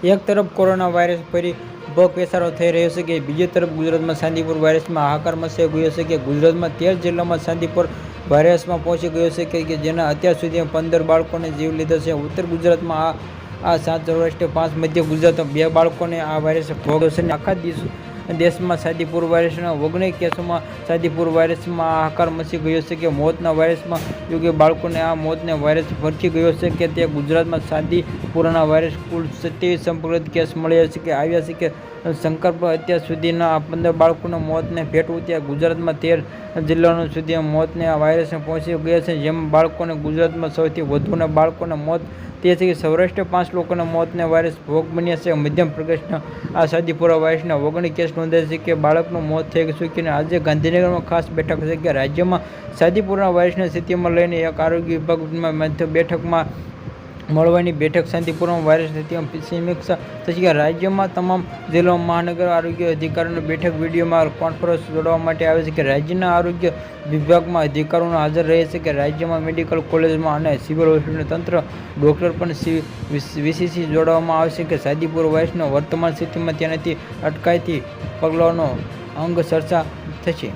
એક તરફ corona virus ફરી બકવેસારો થઈ રહ્યો છે કે બીજી તરફ ગુજરાતમાં ચાંદીપુર વાયરસમાં હાહાકાર મચાઈ ગયો છે કે ગુજરાતમાં 13 જિલ્લામાં ચાંદીપુર વાયરસમાં પહોંચી ગયો છે કે જેના અત્યાર સુધી 15 બાળકોને જીવ લીધો છે. ઉત્તર ગુજરાતમાં આ 7 સૌરાષ્ટ્ર, 5 મધ્ય ગુજરાતમાં 2 બાળકોને આ વાયરસ ભોગવ્યો છે. આખા દેશમાં ચાંદીપુર વાયરસના 19 કેસોમાં ચાંદીપુર વાયરસમાં હાહાકાર મચી ગયો છે કે મોતના વાયરસમાં યોગ્ય બાળકોને આ મોતને વાયરસ ભરખી ગયો છે કે તે ગુજરાતમાં ચાંદીપુરના વાયરસ કુલ 27 સંપર્કિત કેસ મળ્યા છે કે આવ્યા છે કે શંકરપુર અત્યાર સુધીના 15 બાળકોના મોતને ભેટવું ત્યાં ગુજરાતમાં 13 જિલ્લાઓ સુધી મોતને આ વાયરસને પહોંચી ગયા છે. જેમાં બાળકોને ગુજરાતમાં સૌથી વધુના બાળકોના મોત તે છે કે સૌરાષ્ટ્ર 5 લોકોના મોતને વાયરસ ભોગ બન્યા છે. મધ્યમ પ્રદેશના આ ચાંદીપુર વાયરસના 19 કેસ નોંધાયા છે કે બાળકનું મોત થઈ ચૂક્યું. આજે ગાંધીનગરમાં ખાસ બેઠક છે કે રાજ્યમાં ચાંદીપુરના વાયરસની સ્થિતિમાં લઈને એક આરોગ્ય વિભાગ બેઠકમાં મળવાની બેઠક ચાંદીપુરમાં વાયરસ સ્થિતિમાં સમીક્ષા થશે કે રાજ્યમાં તમામ જિલ્લાઓમાં મહાનગર આરોગ્ય અધિકારીઓની બેઠક વિડીયોમાં કોન્ફરન્સ જોડવા માટે આવે છે કે રાજ્યના આરોગ્ય વિભાગમાં અધિકારીઓ હાજર રહે છે કે રાજ્યમાં મેડિકલ કોલેજમાં અને સિવિલ હોસ્પિટલ તંત્ર ડોક્ટર પણ વીસીસી જોડવામાં આવશે કે ચાંદીપુર વાયરસની વર્તમાન સ્થિતિમાં તેનાથી અટકાયતી પગલાંનો અંગે ચર્ચા થશે.